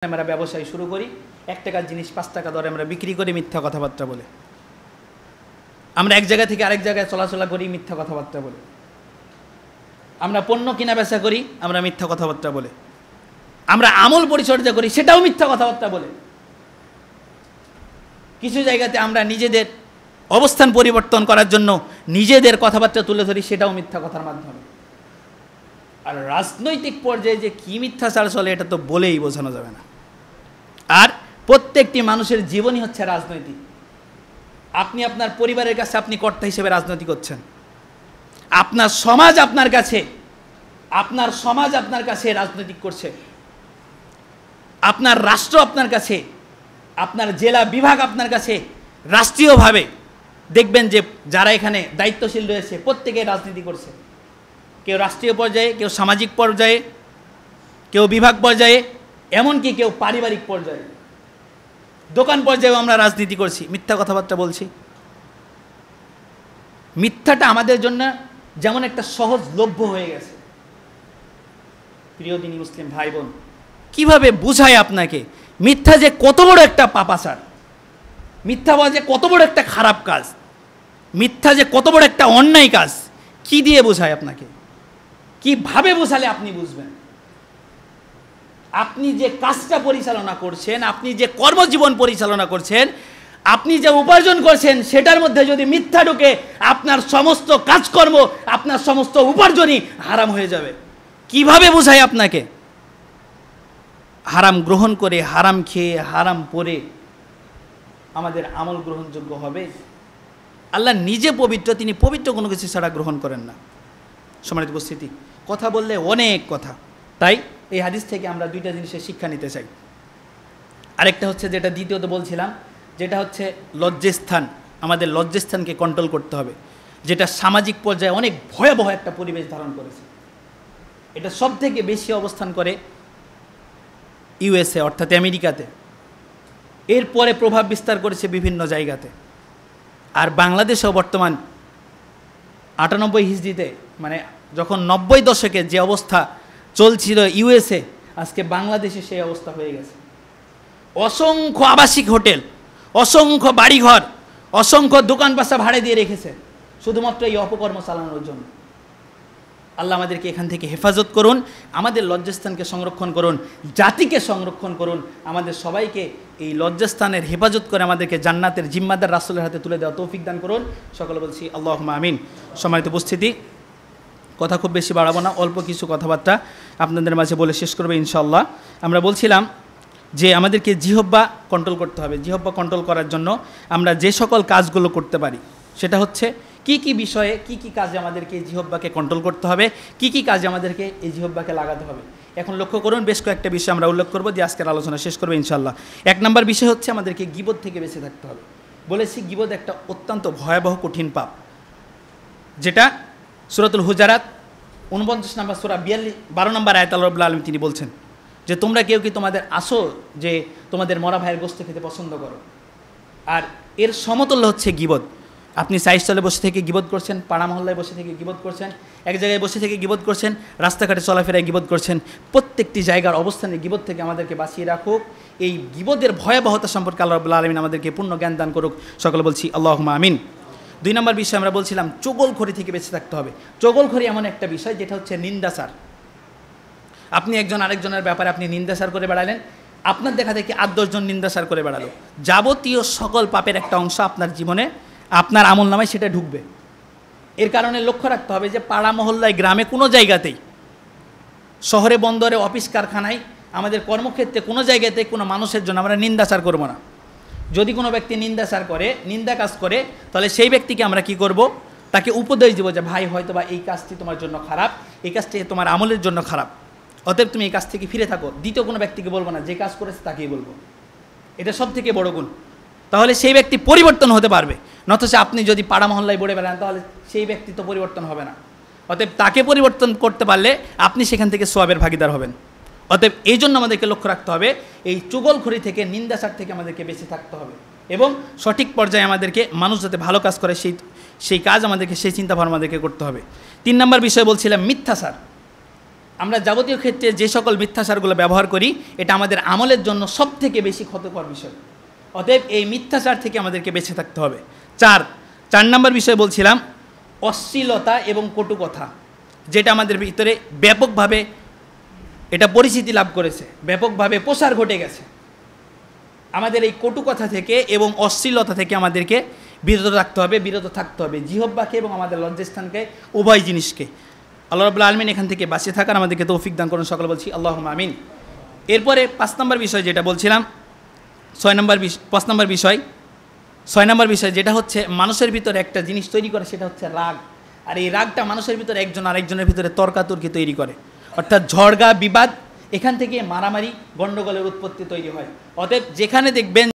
আমরা ব্যবসায় শুরু করি, 1 টাকার জিনিস 5 টাকা দরে আমরা বিক্রি করি মিথ্যা কথাবার্তা বলে। আমরা এক জায়গা থেকে আরেক জায়গায় চলাচল করি মিথ্যা কথাবার্তা বলে। আমরা পণ্য কিনা বেচা করি আমরা মিথ্যা কথাবার্তা বলে। আমরা আমল পরিচর্যা করি সেটাও মিথ্যা কথাবার্তা বলে। কিছু জায়গাতে আমরা নিজেদের অবস্থান পরিবর্তন করার জন্য নিজেদের কথাবার্তা তুলে ধরি, সেটাও মিথ্যা কথার মাধ্যমে। আর রাজনৈতিক পর্যায়ে যে কি মিথ্যাচার চলে এটা তো বলেই বোঝানো যাবে না। আর প্রত্যেকটি মানুষের জীবনই হচ্ছে রাজনৈতিক। আপনি আপনার পরিবারের কাছে আপনি কর্তা হিসেবে রাজনীতি করছেন, আপনার সমাজ আপনার কাছে রাজনৈতিক করছে, আপনার রাষ্ট্র আপনার কাছে, আপনার জেলা বিভাগ আপনার কাছে, রাষ্ট্রীয়ভাবে দেখবেন যে যারা এখানে দায়িত্বশীল রয়েছে প্রত্যেকে রাজনীতি করছে। কেউ রাষ্ট্রীয় পর্যায়ে, কেউ সামাজিক পর্যায়ে, কেউ বিভাগ পর্যায়ে, এমনকি কেউ পারিবারিক পর্যায়ে, দোকান পর্যায়েও আমরা রাজনীতি করছি, মিথ্যা কথাবার্তা বলছি। মিথ্যাটা আমাদের জন্য যেমন একটা সহজলভ্য হয়ে গেছে। প্রিয় দিনী মুসলিম ভাই বোন, কিভাবে বুঝায় আপনাকে মিথ্যা যে কত বড় একটা পাপাচার, মিথ্যা বলা যে কত বড় একটা খারাপ কাজ, মিথ্যা যে কত বড় একটা অন্যায় কাজ, কি দিয়ে বোঝায় আপনাকে? কিভাবে বোঝালে আপনি বুঝবেন? আপনি যে কাজটা পরিচালনা করছেন, আপনি যে কর্মজীবন পরিচালনা করছেন, আপনি যে উপার্জন করছেন, সেটার মধ্যে যদি মিথ্যা ঢুকে আপনার সমস্ত কাজকর্ম, আপনার সমস্ত উপার্জনই হারাম হয়ে যাবে। কিভাবে বোঝায় আপনাকে? হারাম গ্রহণ করে, হারাম খেয়ে, হারাম পরে আমাদের আমল গ্রহণযোগ্য হবে? আল্লাহ নিজে পবিত্র, তিনি পবিত্র কোনো কিছু ছাড়া গ্রহণ করেন না। সম্মানিত উপস্থিতি, কথা বললে অনেক কথা, তাই এই হাদিস থেকে আমরা 2টা জিনিসের শিক্ষা নিতে চাই। আরেকটা হচ্ছে যেটা দ্বিতীয়ত বলছিলাম, যেটা হচ্ছে লজ্জাস্থান। আমাদের লজ্জাস্থানকে কন্ট্রোল করতে হবে, যেটা সামাজিক পর্যায়ে অনেক ভয়াবহ একটা পরিবেশ ধারণ করেছে। এটা সব থেকে বেশি অবস্থান করে ইউএসএ অর্থাৎ আমেরিকাতে, এরপরে প্রভাব বিস্তার করেছে বিভিন্ন জায়গাতে। আর বাংলাদেশেও বর্তমান 98 হিজরিতে, মানে যখন 90 দশকে যে অবস্থা চলছিল ইউএসএ, আজকে বাংলাদেশে সেই অবস্থা হয়ে গেছে। অসংখ্য আবাসিক হোটেল, অসংখ্য বাড়িঘর, অসংখ্য দোকান পাশা ভাড়া দিয়ে রেখেছে শুধুমাত্র এই অপকর্ম চালানোর জন্য। আল্লাহ আমাদেরকে এখান থেকে হেফাজত করুন, আমাদের লজ্জাস্থানকে সংরক্ষণ করুন, জাতিকে সংরক্ষণ করুন, আমাদের সবাইকে এই লজ্জাস্থানের হেফাজত করে আমাদেরকে জান্নাতের জিম্মাদার রাসূলের হাতে তুলে দেওয়া তৌফিক দান করুন। সকলে বলছি আল্লাহুম্মা আমিন। সম্মানিত উপস্থিতি, কথা খুব বেশি বাড়াবো না, অল্প কিছু কথাবার্তা আপনাদের মাঝে বলে শেষ করবে ইনশাআল্লাহ। আমরা বলছিলাম যে আমাদেরকে জিহ্বা কন্ট্রোল করতে হবে। জিহ্বা কন্ট্রোল করার জন্য আমরা যে সকল কাজগুলো করতে পারি, সেটা হচ্ছে কি কি বিষয়ে, কি কি কাজে আমাদেরকে এই জিহ্বাকে কন্ট্রোল করতে হবে, কি কি কাজে আমাদেরকে এই জিহ্বাকে লাগাতে হবে। এখন লক্ষ্য করুন, বেশ কয়েকটা বিষয় আমরা উল্লেখ করবো, দিয়ে আজকের আলোচনা শেষ করবো ইনশাআল্লাহ। 1 নম্বর বিষয় হচ্ছে আমাদেরকে গীবত থেকে বেঁচে থাকতে হবে। বলেছি গীবত একটা অত্যন্ত ভয়াবহ কঠিন পাপ, যেটা সূরাতুল হুজারাত 49 নম্বর সূরা 12 নম্বর আয়াত আল্লাহ রাব্বুল আলামিন তিনি বলছেন যে তোমরা কেউ কি তোমাদের আসো যে তোমাদের মরা ভাইয়ের গোশত খেতে পছন্দ করো। আর এর সমতুল্য হচ্ছে গীবত। আপনি সাইডস্টলে বসে থেকে গীবত করছেন, পাড়া মহল্লায় বসে থেকে গীবত করছেন, এক জায়গায় বসে থেকে গীবত করছেন, রাস্তাঘাটে চলাফেরায় গীবত করছেন। প্রত্যেকটি জায়গার অবস্থানে গীবত থেকে আমাদেরকে বাঁচিয়ে রাখুক। এই গীবতের ভয়াবহতা সম্পর্কে আল্লাহ রাব্বুল আলামিন আমাদেরকে পূর্ণ জ্ঞান দান করুক। সকলে বলছি আল্লাহুম্মা আমিন। 2 নম্বর বিষয় আমরা বলছিলাম চগলখড়ি থেকে বেঁচে থাকতে হবে। চগলখড়ি এমন একটা বিষয় যেটা হচ্ছে নিন্দাচার। আপনি একজন আরেকজনের ব্যাপারে আপনি নিন্দাচার করে বেড়ালেন, আপনার দেখা দেখি 8-10 জন নিন্দাচার করে বেড়ালো, যাবতীয় সকল পাপের একটা অংশ আপনার জীবনে, আপনার আমল নামায় সেটা ঢুকবে। এর কারণে লক্ষ্য রাখতে হবে যে পাড়া মহল্লায়, গ্রামে, কোনো জায়গাতেই, শহরে, বন্দরে, অফিস কারখানায়, আমাদের কর্মক্ষেত্রে কোনো জায়গাতে কোনো মানুষের জন্য আমরা নিন্দাচার করব না। যদি কোনো ব্যক্তি নিন্দাচার করে, নিন্দা কাজ করে, তাহলে সেই ব্যক্তিকে আমরা কি করব? তাকে উপদেশ দেবো যে ভাই হয়তো বা এই কাজটি তোমার জন্য খারাপ, এই কাজটি তোমার আমলের জন্য খারাপ, অতএব তুমি এই কাজ থেকে ফিরে থাকো। দ্বিতীয় কোনো ব্যক্তিকে বলবো না, যে কাজ করেছে তাকেই বলবো। এটা সব থেকে বড় গুণ। তাহলে সেই ব্যক্তি পরিবর্তন হতে পারবে। নতুবা আপনি যদি পাড়া মহল্লায় বলে বেড়ান, তাহলে সেই ব্যক্তি তো পরিবর্তন হবে না। অতএব তাকে পরিবর্তন করতে পারলে আপনি সেখান থেকে সওয়াবের ভাগিদার হবেন। অতএব এই জন্য আমাদেরকে লক্ষ্য রাখতে হবে, এই চুগলখড়ি থেকে, নিন্দাচার থেকে আমাদেরকে বেঁচে থাকতে হবে, এবং সঠিক পর্যায়ে আমাদেরকে মানুষ যাতে ভালো কাজ করে সেই কাজ আমাদেরকে, সেই চিন্তাভাবনা আমাদেরকে করতে হবে। 3 নম্বর বিষয় বলছিলাম মিথ্যাচার। আমরা যাবতীয় ক্ষেত্রে যে সকল মিথ্যাচারগুলো ব্যবহার করি এটা আমাদের আমলের জন্য সবথেকে বেশি ক্ষতিকর বিষয়। অতএব এই মিথ্যাচার থেকে আমাদেরকে বেঁচে থাকতে হবে। চার নম্বর বিষয় বলছিলাম অশ্লীলতা এবং কটু কথা, যেটা আমাদের ভিতরে ব্যাপকভাবে এটা পরিচিতি লাভ করেছে, ব্যাপকভাবে প্রসার ঘটে গেছে। আমাদের এই কটু কথা থেকে এবং অশ্লীলতা থেকে আমাদেরকে বিরত রাখতে হবে, বিরত থাকতে হবে, জিহ্বাকে এবং আমাদের লজ্জাস্থানকে, উভয় জিনিসকে। আল্লাহ রাব্বুল আলামিন এখান থেকে বাঁচিয়ে থাকার আমাদেরকে তৌফিক দান করুন, সকলে বলছি আল্লাহুম্মা আমিন। এরপরে 5 নম্বর বিষয় যেটা বলছিলাম, 6 নম্বর বিষয় যেটা হচ্ছে মানুষের ভিতরে একটা জিনিস তৈরি করে, সেটা হচ্ছে রাগ। আর এই রাগটা মানুষের ভিতরে একজন আরেকজনের ভিতরে তর্কাতর্কি তৈরি করে, অর্থাৎ ঝড়গা বিবাদ, এখান থেকে মারামারি গণ্ডগোলের উৎপত্তি তৈরি হয়। অতএব যেখানে দেখবেন